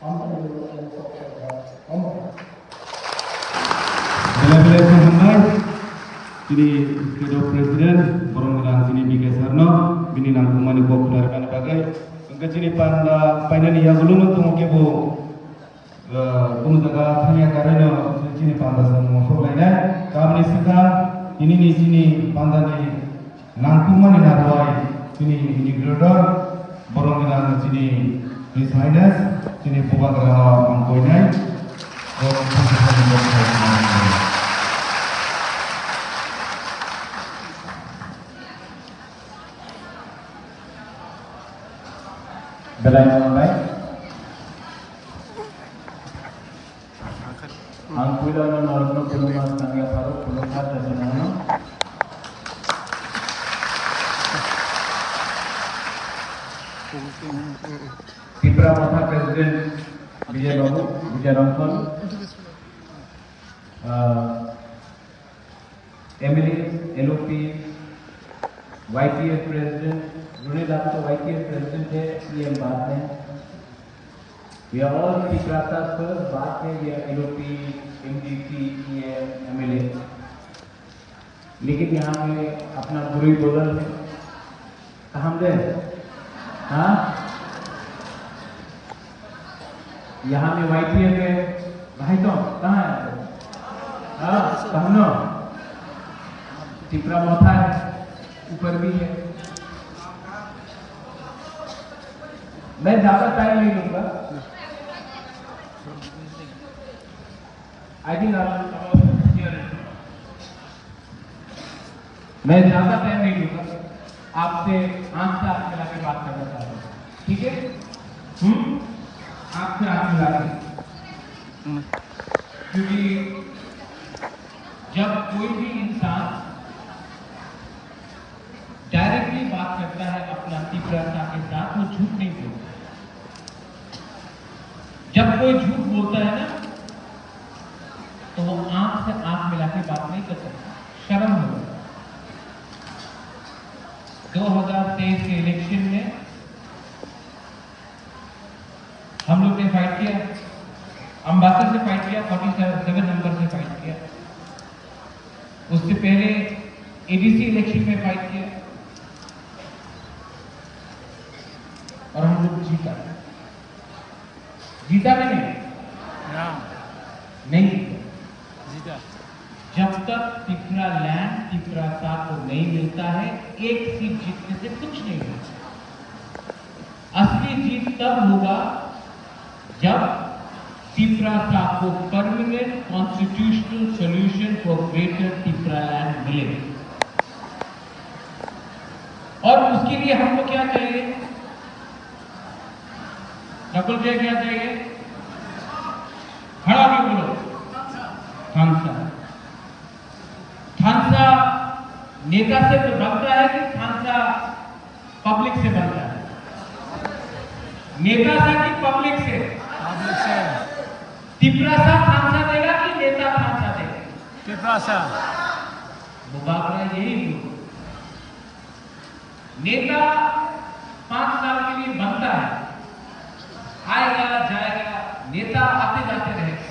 Bila-bila sampai sini kedua presiden borong bilang sini BK Sarno bini nang kumani ko kularkan bagai engka sini panda painani ya belum untuk kebo jaga tanya karena sini panda semua lainnya kami sekarang ini di sini panda di nang kumani narwai sini ini grador borong bilang sini His Highness sini buka kerana angkoinai borong Belai mulai. Angkulah normal pelumas nangya baru pelumas dari mana? Tipra Motha Presiden Vijay Babu, Vijay Ramphal, MLA, LOP, YTF President. Runil आप तो YTF President है ये हम बात है ये और पिछलाता पर बात है ये LOP, MDT, ये MLA लेकिन यहाँ में अपना बुरी बोलर है कहाँ दे हाँ यहाँ में YTF है भाई तो कहाँ है हाँ कहाँ नो टिपरा मोथा है ऊपर भी है मैं ज्यादा टाइम नहीं लूंगा आई थिंक मैं ज्यादा टाइम नहीं लूंगा आपसे आंख से आंख मिला के बात करना चाहता हूँ ठीक है आंख से आंख मिला के क्योंकि जब कोई भी इंसान डायरेक्टली बात करता है अपना तीव्रता के साथ वो झूठ नहीं बोलता जब कोई झूठ बोलता है ना तो वो आंख से आंख मिला के बात नहीं कर सकता शर्म होगा 2023 के इलेक्शन में हम लोग ने फाइट किया अंबाला से फाइट किया 47 नंबर से फाइट किया उससे पहले एडीसी इलेक्शन में फाइट किया और हम लोग जीता नहीं जीता जब तक तिपरा लैंड तिपरा सा को नहीं मिलता है एक सीट जीतने से कुछ नहीं मिलता असली जीत तब होगा जब तिपरा सा को permanent constitutional solution for greater Tipra land मिले और उसके लिए हमको क्या चाहिए नकुल जय क्या चाहिए खड़ा भी बोलो थानसा थानसा नेता से तो बनता है कि थानसा पब्लिक से बनता है नेता सा कि पब्लिक से तिपरा सा थानसा देगा कि नेता थानसा देगा तिपरा सा मुकाबला यही नेता 5 साल के लिए बनता है आएगा जाएगा नेता आते जाते रहेगा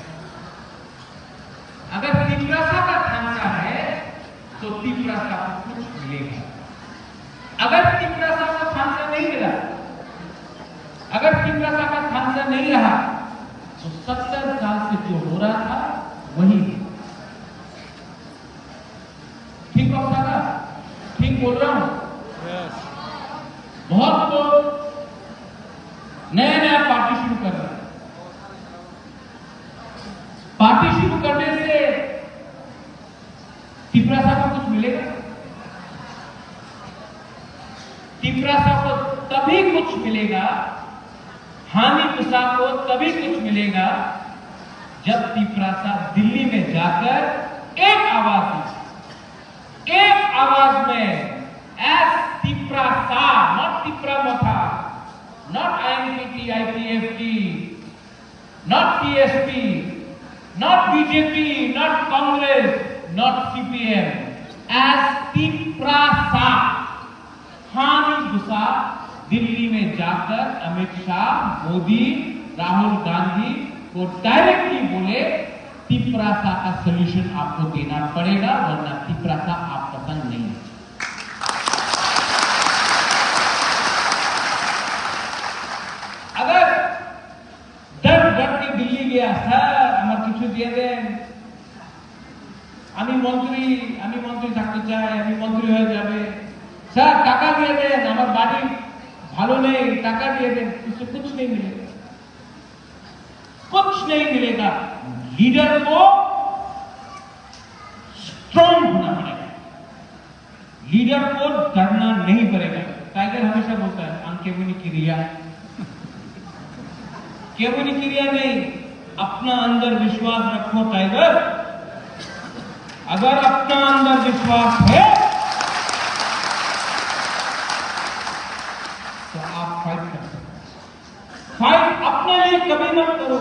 अगर तिपरासा का थानसा है तो तिपरासा को कुछ मिलेगा अगर तिपरासा को थानसा नहीं मिला अगर तिपरासा का थानसा नहीं रहा तो 70 साल से जो हो रहा था वही ठीक बात था ठीक बोल रहा हूं बहुत लोग नया पार्टी शुरू कर रहा है पार्टी शुरू करने से तिपरासा को कुछ मिलेगा तिपरासा को तभी कुछ मिलेगा हानि गुस्सा को तभी कुछ मिलेगा जब तिपरासा दिल्ली में जाकर एक आवाज में S Tiprasa not Tipra Motha not INPT, IPFT, not TSP, not BJP, not Congress, not CPM, as Tiprasa हानि गुस्सा दिल्ली में जाकर अमित शाह मोदी राहुल गांधी को डायरेक्टली बोले तिपरासा का सॉल्यूशन आपको देना पड़ेगा, वरना तिपरासा आपका संग नहीं है। अगर डर डर के दिल्ली गया, सर আমার কিছু দিয়ে দেন, আমি মন্ত্রী থাকতে চাই, আমি মন্ত্রী হয়ে যাবে, স্যার টাকা দিয়ে দেন, আমার বাড়ি ভালো নেই, টাকা দিয়ে दें, इससे कुछ नहीं मिलेगा, कुछ नहीं मिलेगा। लीडर को स्ट्रॉन्ग होना पड़ेगा, लीडर को डरना नहीं पड़ेगा। टाइगर हमेशा बोलता है अंकेवनी क्रिया, केवनी क्रिया नहीं, अपना अंदर विश्वास रखो टाइगर। अगर अपना अंदर विश्वास है तो आप फाइट कर सकते हैं। फाइट अपने लिए कभी मत करो।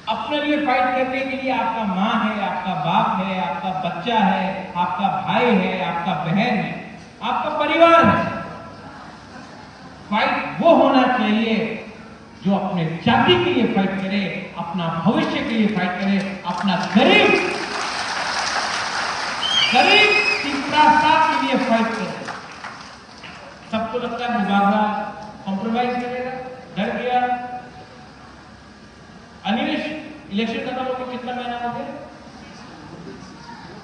अपने लिए फाइट करने के लिए आपका मां है, आपका बाप है, आपका बच्चा है, आपका भाई है, आपका बहन है, आपका परिवार है। फाइट वो होना चाहिए जो अपने जाति के लिए फाइट करे, अपना भविष्य के लिए फाइट करे, अपना गरीब तिपरासा के लिए फाइट करे। सबको लगता है मुबारका कॉम्प्रोमाइज करेगा, डर गया। अनिलेश, इलेक्शन खत्म होकर कितना महीना हो गया?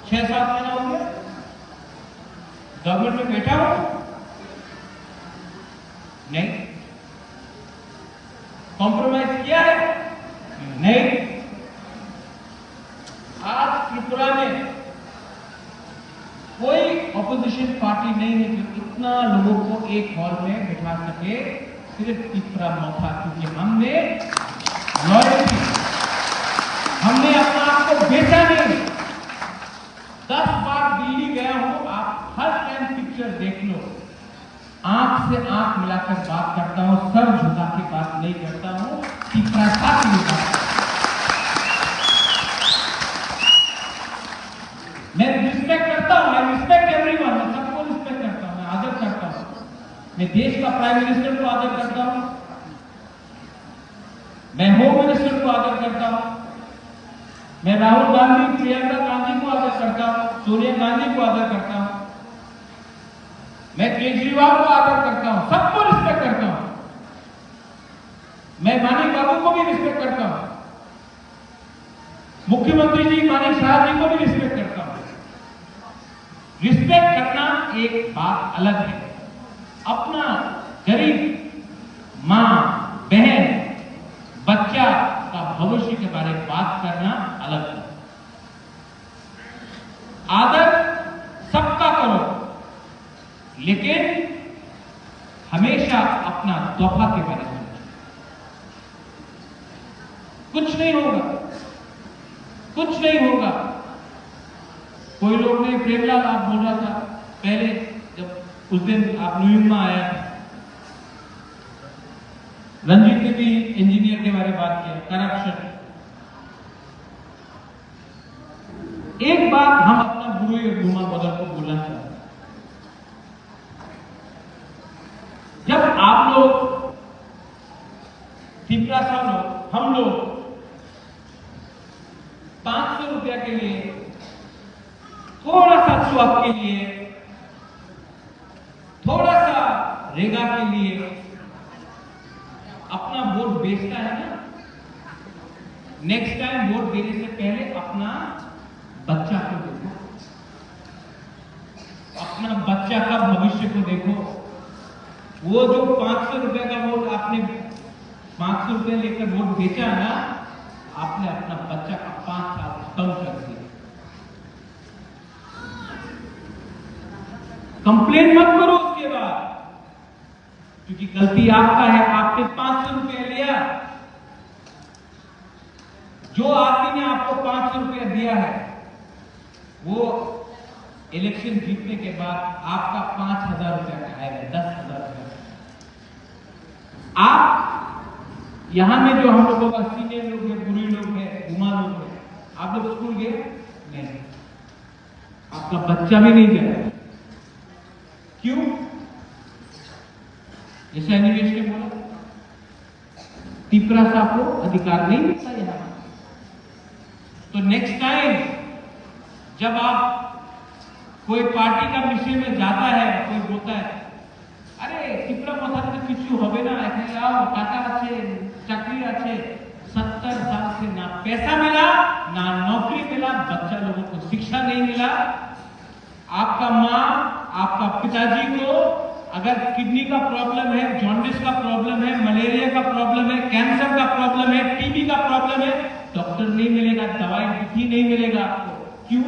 6-7 महीना हो गया गवर्नमेंट में बैठा हो? नहीं। कॉम्प्रोमाइज किया है? नहीं। आज त्रिपुरा में कोई ऑपोजिशन पार्टी नहीं है जो इतना लोगों को एक हॉल में बिठा सके, सिर्फ त्रिपुरा मौका, क्योंकि हमने लॉयल्टी, हमने अपना आप को बेचा नहीं। 10 बार दिल्ली गया हूं, आप हर टाइम पिक्चर देख लो, आंख से आंख मिलाकर बात करता हूं, सर झुका के बात नहीं करता हूं, तिपरासा की बात। मैं रिस्पेक्ट करता हूं, आई रिस्पेक्ट एवरीवन, मैं सबको रिस्पेक्ट करता हूं, मैं आदर करता हूं। मैं देश का प्राइम मिनिस्टर को आदर करता हूं, मैं होम मिनिस्टर को आदर करता हूं, मैं राहुल गांधी, प्रियंका गांधी को आदर करता हूं, सोनिया गांधी को आदर करता हूं, मैं केजरीवाल को आदर करता हूं, सबको रिस्पेक्ट करता हूं। मैं मानिक बाबू को भी रिस्पेक्ट करता हूं, मुख्यमंत्री जी मानिक शाह जी को भी रिस्पेक्ट करता हूं। रिस्पेक्ट करना एक बात अलग है, अपना गरीब मां, बहन, बच्चा का भविष्य के बारे में बात करना अलग है। आदर सबका करो, लेकिन हमेशा अपना तोहफा के बारे में सोचो। कुछ नहीं होगा, कुछ नहीं होगा। कोई लोग ने, प्रेमलाल आप बोल रहा था पहले, जब उस दिन आप न्यूयॉर्क में आया, रंजीत ने भी इंजीनियर के बारे में बात किया, करप्शन। एक बात हम अपना गुरु गुमा बदल को बोलना चाहते हैं। जब आप लोग तिपरासा लोग, हम लोग 500 रुपया के लिए, थोड़ा सा स्वाद के लिए, थोड़ा सा रेगा के लिए अपना वोट बेचता है ना, नेक्स्ट टाइम वोट देने से पहले अपना बच्चा को देखो, अपना बच्चा का भविष्य को देखो। वो जो 500 रुपए का वोट आपने 500 रुपए लेकर वोट बेचा ना, आपने अपना बच्चा का 5 साल कम कर दिया। कंप्लेन मत करो उसके बाद, क्योंकि गलती आपका है। आपने 500 रुपया लिया, जो आदमी ने आपको 500 रुपया दिया है, वो इलेक्शन जीतने के बाद आपका 5,000 रुपया खाएगा, 10,000 रुपया। आप यहां में जो हम लोगों का सीनियर लोग हैं, बुरी लोग हैं, गुमा लोग हैं, आप लोग स्कूल गए नहीं, आपका बच्चा भी नहीं जाएगा। क्यों? जैसे अनिमेश ने बोला, तिपरासा को अधिकार नहीं मिलता यहाँ। तो नेक्स्ट टाइम जब आप कोई पार्टी का विषय में जाता है, कोई बोलता है अरे तिपरा मथा तो किचु হবে না, এখানে आओ, টাকা আছে, চাকরি আছে, 70 साल से ना पैसा मिला, ना नौकरी मिला, बच्चा लोगों को शिक्षा नहीं मिला। आपका माँ, आपका पिताजी को अगर किडनी का प्रॉब्लम है, जॉन्डिस का प्रॉब्लम है, मलेरिया का प्रॉब्लम है, कैंसर का प्रॉब्लम है, टीबी का प्रॉब्लम है, डॉक्टर नहीं मिलेगा, दवाई भी नहीं मिलेगा आपको। क्यों?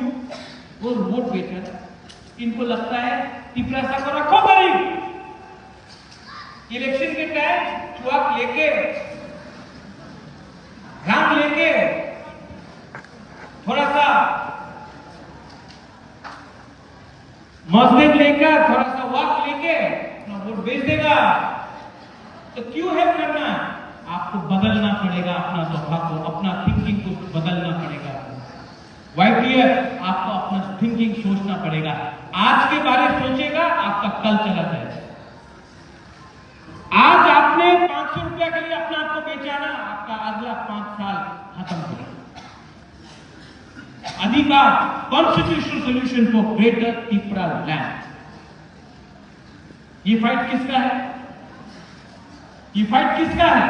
वो वोट बेचा। इनको लगता है तिपरासा को रखो गरीब, इलेक्शन के टाइम चुआक लेके, रंग लेके, थोड़ा सा मस्जिद लेकर, थोड़ा सा वाक लेके अपना वोट बेच देगा। तो क्यों हेल्प करना? आपको बदलना पड़ेगा अपना स्वभाव को, अपना थिंकिंग को बदलना पड़ेगा। YPF आपको अपना थिंकिंग सोचना पड़ेगा। आज के बारे सोचेगा, आपका कल चला जाएगा। आज आपने 500 रुपया के लिए अपना आपको बेचा ना, आपका अगला 5 साल खत्म हो गया। अधिकार, constitutional solution for greater Tipra land. ये फाइट किसका है? ये फाइट किसका है?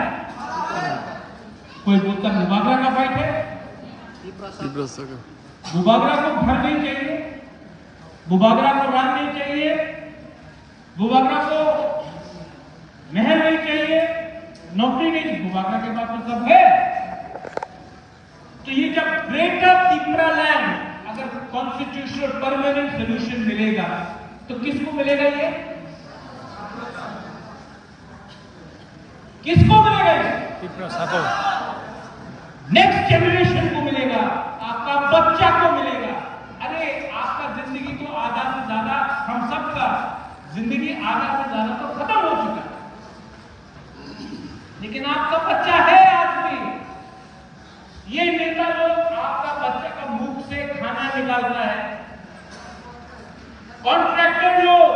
कोई बोलता मुबागरा का फाइट है। मुबागरा को घर नहीं चाहिए, मुबागरा को रान नहीं चाहिए, मुबागरा को महल नहीं चाहिए, नौकरी नहीं चाहिए। मुबागरा के बाद तो सब है। तो ये जब ग्रेटर तिपरा लैंड अगर कॉन्स्टिट्यूशनल परमानेंट सोल्यूशन मिलेगा तो किसको मिलेगा? ये किसको मिलेगा? ये नेक्स्ट जनरेशन को मिलेगा, आपका बच्चा को मिलेगा। अरे आपका जिंदगी तो आधा से ज्यादा, हम सबका जिंदगी आधा से ज्यादा तो खत्म हो चुका है, लेकिन आपका बच्चा है आज भी। ये नेता लोग आपका बच्चे का मुंह से खाना निकालता है, कॉन्ट्रैक्टर लोग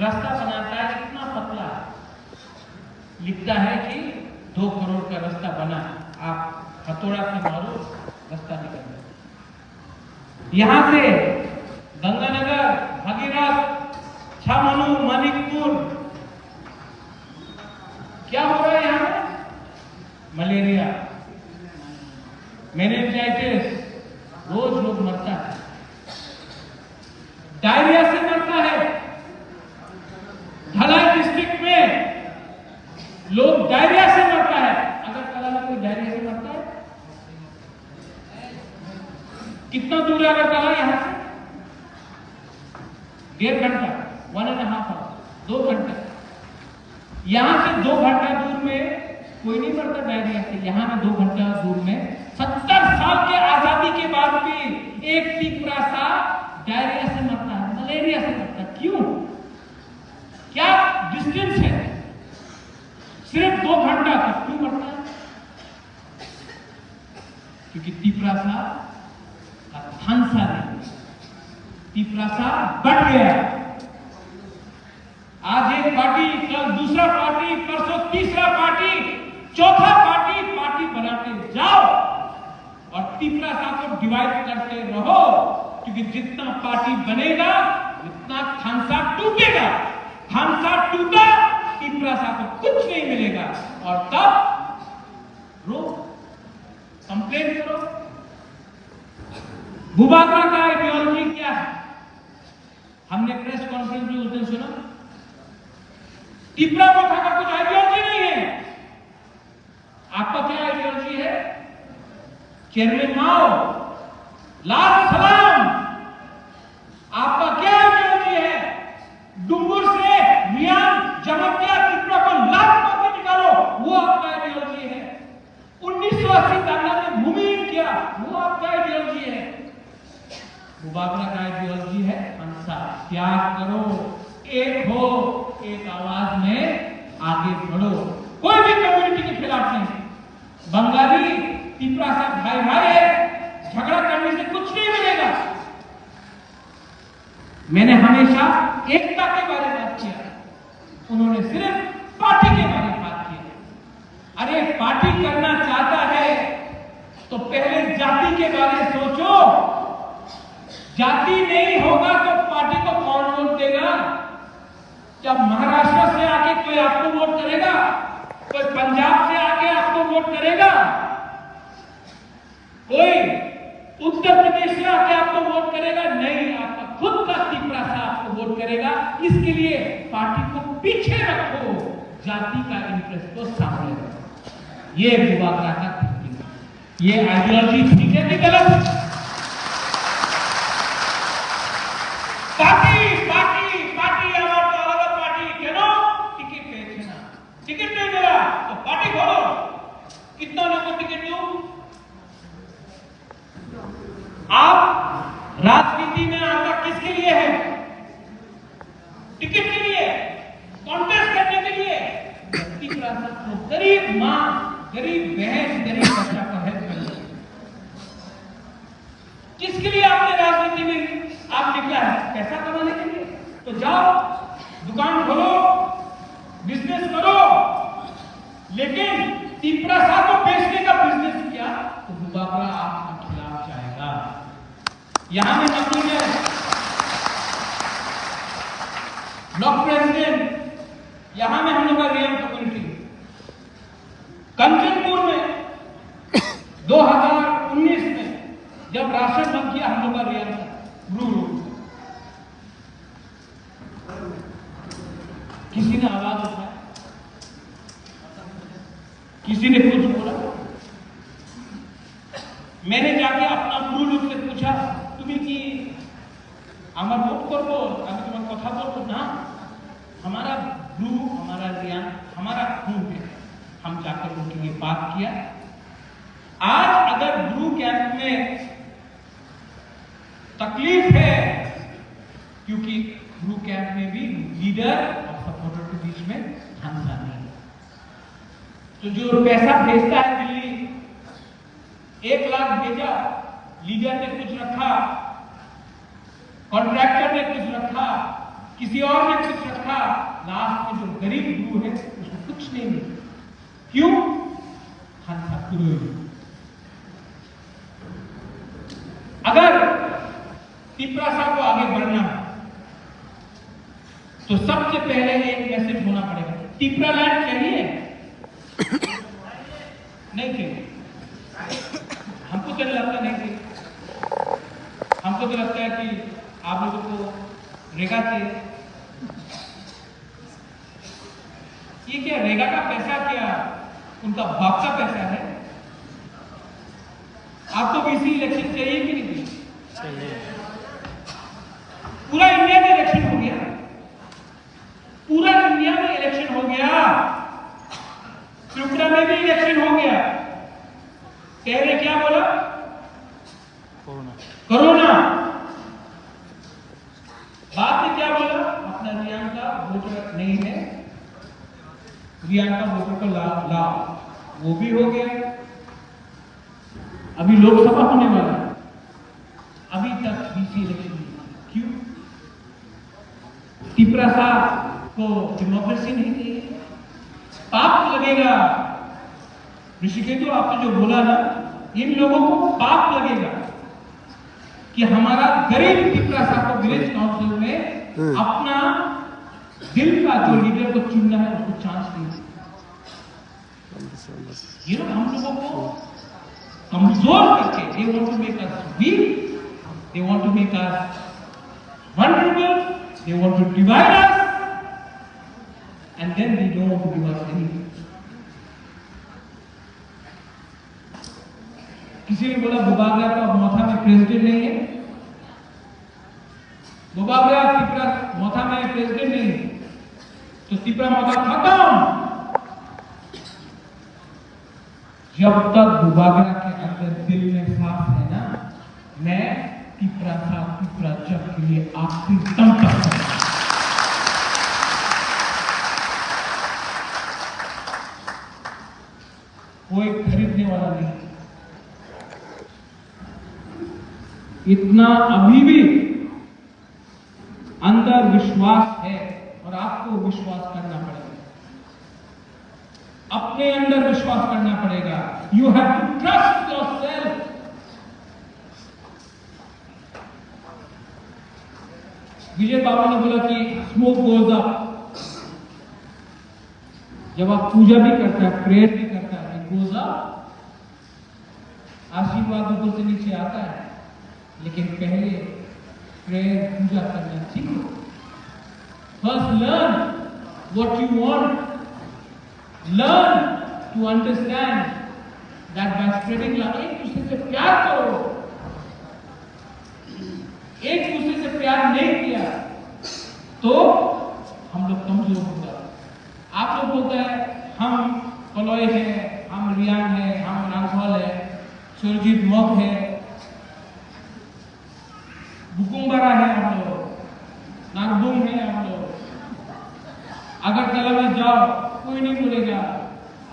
रास्ता बनाता है, इतना पतला लिखता है कि 2 करोड़ का रास्ता बना, आप हथौड़ा से मारो, रास्ता निकल जाए। यहां से गंगानगर, भगीरथ, छामनू, मानिकपुर, क्या हो रहा है यहां में? मलेरिया, मेनिंजाइटिस, रोज लोग मरता है, डायरिया से मरता है। धलाई डिस्ट्रिक्ट में लोग डायरिया से मरता है। अगर कला में कोई डायरिया से मरता है, कितना दूर है अगर कला यहां से? 1.5 घंटा, 1.5 आवर, 2 घंटा। यहां से 2 घंटा दूर में कोई नहीं मरता डायरिया से। यहां में 2 घंटा दूर में 70 साल के आजादी के बाद भी एक तिपरासा डायरिया से मरता है, मलेरिया से मरता है। क्यों? क्या डिस्टेंस है? सिर्फ 2 घंटा तक क्यों मरता है? क्योंकि तिपरासा का थानसा नहीं, तिपरासा बढ़ गया। आज एक पार्टी, कल दूसरा पार्टी, परसों तीसरा पार्टी, चौथा पार्टी बनाते जाओ और तिपरासा को डिवाइड करते रहो, क्योंकि जितना पार्टी बनेगा उतना थानसा टूटेगा। थानसा टूटा, तिपरासा को कुछ नहीं मिलेगा और तब रो, कंप्लेन करो। मुबागरा का आइडियोलॉजी क्या है? हमने प्रेस कॉन्फ्रेंस में उस दिन सुना, तिपरा मथा का कुछ आइडियोलॉजी नहीं है। आपका क्या आइडियोलॉजी है? चेयरमैन माओ, लाल सलाम। आपका क्या आइडियोलॉजी है? डुंगुर से मियान जमतिया तिपरा को लात मार के निकालो, वो आपका आइडियोलॉजी है। 1980 दांगा ने भूमिहीन किया, वो आपका आइडियोलॉजी है। मुबागरा का आइडियोलॉजी है अंसा, त्याग करो, एक हो, एक आवाज में आगे बढ़ो। कोई भी कम्युनिटी के खिलाफ नहीं। बंगाली तिपरासा भाई भाई है, झगड़ा करने से कुछ नहीं मिलेगा। मैंने हमेशा एकता के बारे में बात किया, उन्होंने सिर्फ पार्टी के बारे में बात की। अरे पार्टी करना चाहता है तो पहले जाति के बारे में सोचो। जाति नहीं होगा तो पार्टी को कौन वोट देगा? जब महाराष्ट्र से आके कोई आपको वोट करेगा, कोई पंजाब से आके आपको वोट करेगा, कोई उत्तर प्रदेश से आके आपको वोट करेगा? नहीं, आपका खुद का तिपरा सा आपको वोट करेगा। इसके लिए पार्टी को पीछे रखो, जाति का इंटरेस्ट को सामने रखो। ये बुबागरा का थिंकिंग, ये आइडियोलॉजी ठीक है कि गलत? पार्टी पार्टी पार्टी आवाज तो अलग पार्टी क्यों? टिकट पे ना, टिकट नहीं मिला तो पार्टी खोलो। कितना लोगों को टिकट दूं? आप राजनीति में आपका किसके लिए है? टिकट के लिए, कॉन्टेस्ट करने के लिए? तो गरीब मां, गरीब बहन, गरीब बच्चा को हेल्प करना, किसके लिए आपने राजनीति में आप निकला है? पैसा कमाने के लिए? तो जाओ दुकान खोलो, बिजनेस करो, लेकिन तिपरा सा को बेचने का बिजनेस किया तो बुबागरा आपके खिलाफ जाएगा। यहां में मजदूर है ब्लॉक प्रेसिडेंट, यहां में हम लोग का रियल कम्युनिटी कंचनपुर में 2019 में जब राशन बंद किया हम लोग का रियल किसी ने आवाज उठाया? किसी ने कुछ बोला? मैंने जाके अपना ब्रू लोग से पूछा, तुम्हें कि আমার ভোট করবো, আমি তোমার কথা বলবো না, हमारा ब्रू, हमारा रियान, हमारा खून है। हम जाकर उनके लिए बात किया। आज अगर ब्रू कैंप में तकलीफ है, क्योंकि ब्रू कैंप में भी लीडर और सपोर्टर के बीच में झंझा नहीं, तो जो पैसा भेजता है दिल्ली, 1 लाख भेजा, लीडर ने कुछ रखा, कॉन्ट्रैक्टर ने कुछ रखा, किसी और ने कुछ रखा, लास्ट में जो गरीब ब्रू है उसको कुछ नहीं मिला। क्यों? झंझा शुरू। अगर तिपरा साहब को आगे बढ़ना है तो सबसे पहले एक मैसेज होना पड़ेगा। तिपरा लैंड चाहिए? नहीं चाहिए? हमको तो लगता नहीं चाहिए। हमको तो लगता है कि आप लोगों को रेगा चाहिए। ये क्या रेगा का पैसा, क्या उनका बाप का पैसा है? आपको बीसी इलेक्शन चाहिए कि नहीं चाहिए? पूरा इंडिया में इलेक्शन हो गया, पूरा इंडिया में इलेक्शन हो गया, त्रिपुरा में भी इलेक्शन हो गया। कह रहे क्या बोला? कोरोना। बाद में क्या बोला? अपना रियान का वोटर नहीं है, रियान का वोटर को ला, वो भी हो गया। अभी लोकसभा होने वाला है, अभी तक बीसी इलेक्शन नहीं। क्यों? तिपरा साहब को डेमोक्रेसी नहीं दी। पाप लगेगा। ऋषिकेश आपने जो बोला ना, इन लोगों को पाप लगेगा कि हमारा गरीब तिपरा साहब को विलेज काउंसिल में अपना दिल का जो लीडर को चुनना है उसको चांस नहीं। ये लोग हम लोगों को कमजोर करके, they want to make us weak, they want to make us vulnerable, they want to divide us, and then they don't want to give us anything. किसी ने बोला बुबागरा का मोथा में प्रेसिडेंट नहीं है। बुबागरा तिपरा मोथा में प्रेसिडेंट नहीं है, तो तिपरा मोथा खत्म। जब तक बुबागरा के अंदर दिल में सांस है ना, मैं तिपरा था, तिपरा जब के लिए आखिरी दम तक। कोई खरीदने वाला नहीं। इतना अभी भी अंदर विश्वास है और आपको विश्वास करना पड़ेगा। अपने अंदर विश्वास करना पड़ेगा। You have to trust yourself. Vijay Baba ने बोला कि स्मोक गोज अप। जब आप पूजा भी करता है, प्रेयर भी करता है, गोज अप, आशीर्वाद ऊपर से नीचे आता है। लेकिन पहले प्रेयर, पूजा करना सीखो। First learn what you want. Learn to understand that by spreading love, एक दूसरे से प्यार करो। एक दूसरे से प्यार नहीं किया तो हम लोग कमजोर हो जाते। आप लोग बोलते हैं हम कलौय है, हम रियांग है, हम रांगफल है, सुरजीत मौक है, बुकुम्बरा है, हम लोग नागबुम है, हम लोग अगरतला में जाओ कोई नहीं बोलेगा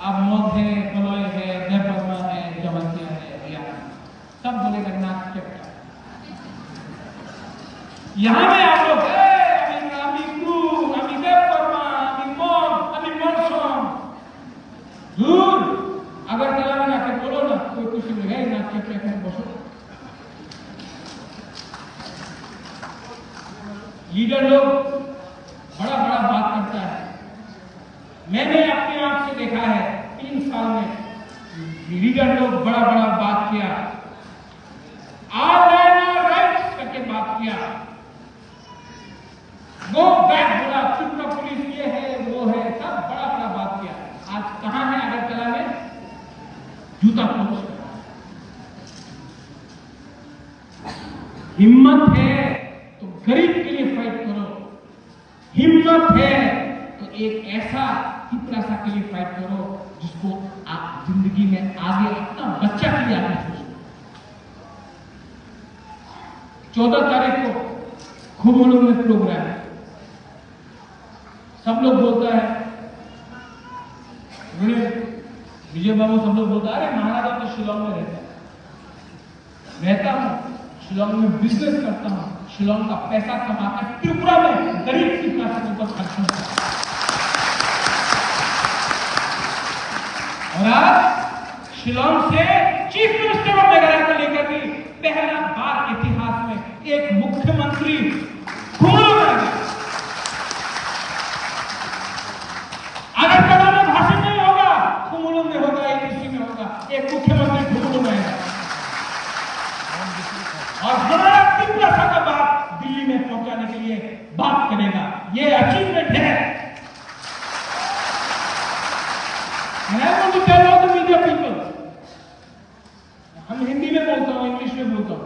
आप मौक है, कलौय है, देवबर्मा है, जवंतिया है, रियांग, सब बोलेगा नाक चपटा। यहाँ में आप लोग अगर तला में आके बोलो ना, कोई कुछ नहीं है, नाक के प्लेट में बसो। लीडर लोग बड़ा बड़ा बात करता है। मैंने अपने आप से देखा है 3 साल में लीडर लोग बड़ा बड़ा बात किया, आर राइट्स करके बात किया, गो बैक बोला, त्रिपुरा पुलिस ये है वो है, सब बड़ा बड़ा बात किया। आज कहां है अगरतला में? जूता पोछ। हिम्मत है तो गरीब के लिए फाइट करो। हिम्मत है तो एक ऐसा तिपरासा के लिए फाइट करो जिसको आप जिंदगी में आगे अपना बच्चा के लिए आगे सोचो। 14 तारीख को खुमुलुंग में प्रोग्राम है। सब लोग बोलता है, विजय बाबू सब लोग बोलता है अरे महाराजा तो शिलोंग में रहता हूं, शिलोंग में बिजनेस करता हूं, शिलोंग का पैसा कमाकर त्रिपुरा में गरीब की क्लास के ऊपर खर्च करता हूं। और आज शिलोंग से चीफ मिनिस्टर ऑफ मेघालय को लेकर भी पहला बार इतिहास में एक मुख्यमंत्री खुमुलुंग में आएगा। अगरतला में भाषण नहीं होगा, खुमुलुंग में होगा, एनडीसी में होगा, एक मुख्यमंत्री खुमुलुंग में आएगा। और हमारा तिपरासा का बात दिल्ली में पहुंचाने के लिए बात करेगा। ये अचीवमेंट है। मीडिया पीपल, हम हिंदी में बोलता हूं, इंग्लिश में बोलता हूं।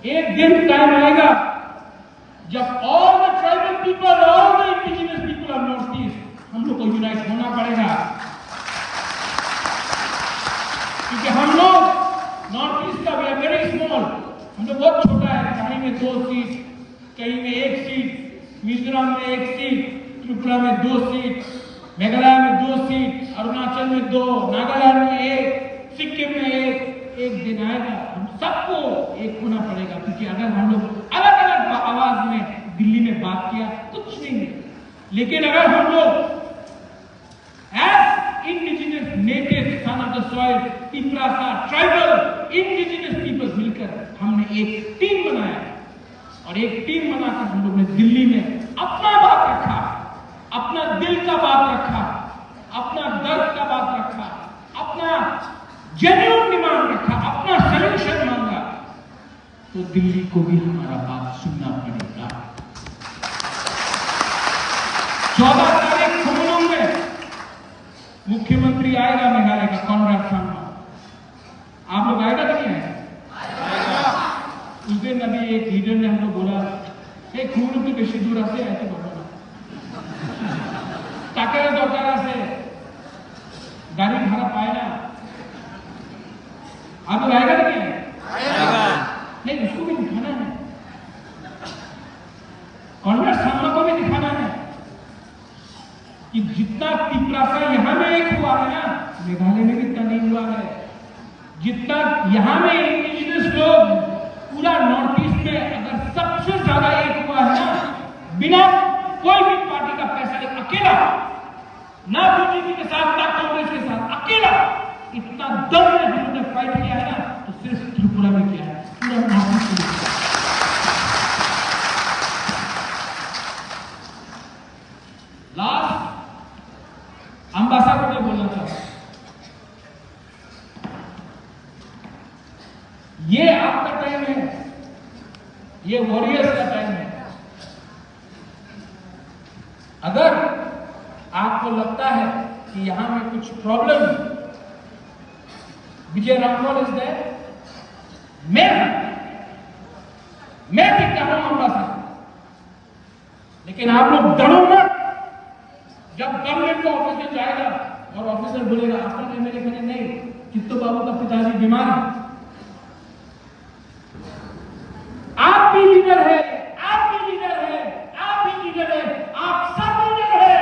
एक दिन टाइम आएगा जब all the tribal people, all the indigenous people of north east, हम लोग को यूनाइट होना पड़ेगा। क्योंकि हम लोग नॉर्थ ईस्ट का वी आर वेरी स्मॉल, हम लोग बहुत छोटा है। कहीं में 2 सीट, कहीं में 1 सीट, मिजोरम में 1 सीट, त्रिपुरा में 2 सीट, मेघालय में 2 सीट, अरुणाचल में 2, नागालैंड में 1, सिक्किम में 1। एक दिन आएगा हम सबको एक होना पड़ेगा। क्योंकि अगर हम लोग अलग अलग आवाज में दिल्ली में बात किया कुछ नहीं है, लेकिन अगर हम लोग as indigenous native son of the soil, Tiprasa tribal indigenous people मिलकर हमने एक टीम बनाया। और एक टीम बनाकर हम लोग ने दिल्ली में अपना बात रखा, अपना दिल का बात रखा, अपना दर्द का बात रखा, अपना जेन्युइन डिमांड रखा, अपना सॉल्यूशन मांगा। तो दिल्ली को भी हमारा बात सुनना पड़ेगा। 14 तारीख खुमुलुंग में मुख्यमंत्री आएगा मेघालय का, कॉनराड सांगमा। आप लोग आएगा कि नहीं आएगा? उस दिन अभी एक लीडर ने हमको बोला, खुमुलुंग तो बेशी दूर से आए थे बोलो टाकरा दोकारा से गाड़ी भाड़ा पाए ना। आप लोग आएगा कि नहीं आएगा? नहीं, उसको भी दिखाना है, कॉनराड सांगमा को भी दिखाना है कि जितना तिपरासा यहां में एक हुआ है ना, मेघालय में भी इतना नहीं हुआ है। जितना यहां में इंडिजिनस लोग पूरा नॉर्थ ईस्ट में अगर सबसे ज्यादा एक हुआ है ना, बिना कोई भी पार्टी का पैसा, एक अकेला ना बीजेपी के साथ, ना कांग्रेस के साथ, अकेला इतना दम में हमने फाइट किया है ना, तो सिर्फ त्रिपुरा में किया है, पूरा नॉर्थ ईस्ट में। लास्ट अंबासा को मैं बोलना चाहता हूं, ये आपका टाइम है, ये वॉरियर्स का टाइम है। अगर आपको लगता है कि यहां में कुछ problem, Vijay Ramphal is there, मैं भी कह रहा हूं अंबासा, लेकिन आप लोग डरो मत। जब गवर्नमेंट का ऑफिसर जाएगा और ऑफिसर बोलेगा आपका एमएलए कहने नहीं, चित्तो बाबू का पिताजी बीमार है, आप भी लीडर है, आप भी लीडर है, आप भी लीडर है, आप सब लीडर है।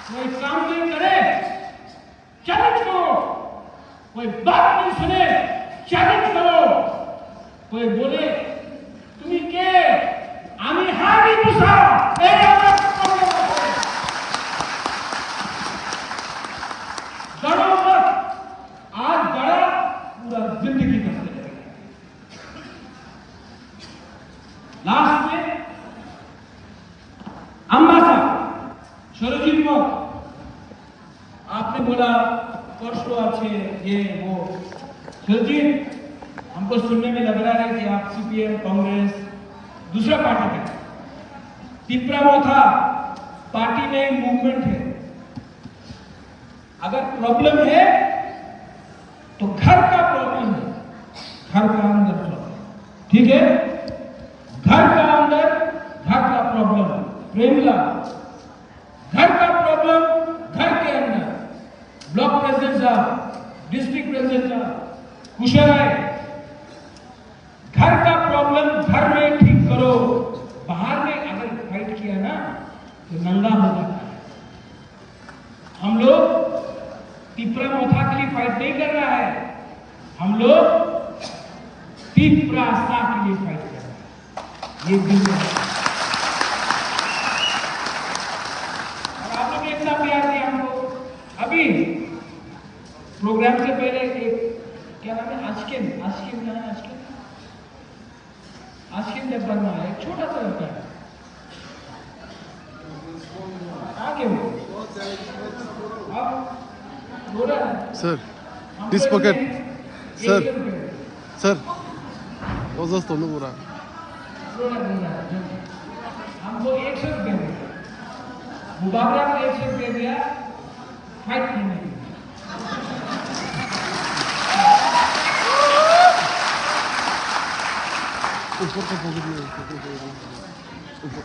कोई काम नहीं करे, चैलेंज करो, कोई बात नहीं सुने, चैलेंज करो, कोई बोले तुम्ही के आम्ही हारी दुसरा गड़ो मत, आज गड़ा पूरा जिंदगी करते रहेगा। लास्ट में अंबासा सरोजित मत, आपने बोला परसों अच्छे ये वो, सरोजित हमको सुनने में लग रहा है कि आप सीपीएम कांग्रेस दूसरा पार्टी का, तिपरा मोथा पार्टी में मूवमेंट है। अगर प्रॉब्लम है तो घर का प्रॉब्लम है, घर का अंदर प्रॉब्लम, ठीक है, घर का अंदर घर का प्रॉब्लम, प्रेमला घर का प्रॉब्लम घर के अंदर, ब्लॉक प्रेसिडेंट साहब, डिस्ट्रिक्ट प्रेसिडेंट साहब, कुशराय, घर का प्रॉब्लम घर में ठीक करो, बाहर में अगर फाइट किया ना तो नंगा हो जाता है। हम लोग तिपरा मोथा के लिए फाइट नहीं कर रहा है, हम लोग तिपरा सा के लिए फाइट कर रहे हैं, ये दिन है। और आप लोग ने इतना प्यार दिया हमको। अभी प्रोग्राम से पहले एक क्या नाम है, आजकिन क्या है, आजकिन जब बनना है, एक छोटा सा लड़का है, आगे वो अब Sir, this pocket. Sir, sir, वो दोस्त तो लोग हमको 100 रुपये दिया, मुबाबरा को 100 रुपये दिया फाइट करने के लिए। ऊपर का पॉकेट में ऊपर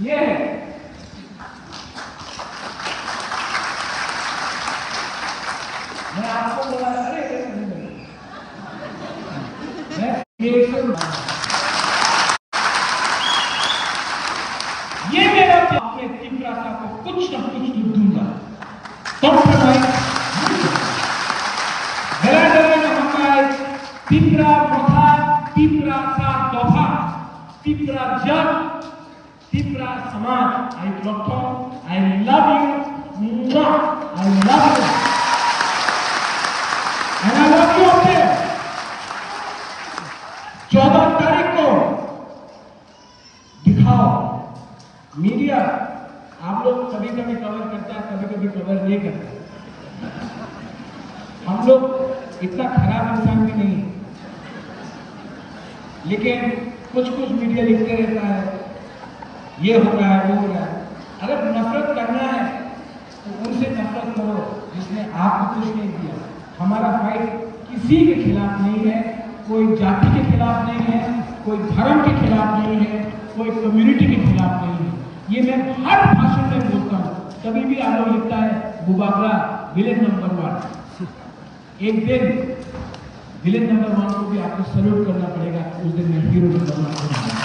ये मैं आपको बोला, अरे ये मेरा अपने तिपरा को कुछ न कुछ तो दूंगा, तिपरा मोथा, तिपरा सा दफा, तिपरा जग, तिपरा समाज, I love you, I love you. And I love you up there. 14 तारीख को दिखाओ। मीडिया आप लोग कभी कभी कवर करता है, कभी कभी कवर नहीं करता। हम लोग इतना खराब इंसान भी नहीं, लेकिन कुछ मीडिया लिखते रहता है, ये हो रहा है, वो हो रहा है। अगर नफरत करना है तो उनसे नफरत करो जिसने आपको कुछ नहीं दिया। हमारा फाइट किसी के खिलाफ नहीं है, कोई जाति के खिलाफ नहीं है, कोई धर्म के खिलाफ नहीं है, कोई कम्युनिटी के खिलाफ नहीं है। ये मैं हर भाषण में बोलता हूँ। कभी भी आप लोग लिखता है मुबाबरा विलेज नंबर 1, एक दिन विलेज नंबर 1 को भी आपको सल्यूट करना पड़ेगा, उस दिन मैं हीरो नंबर 1 करूंगा।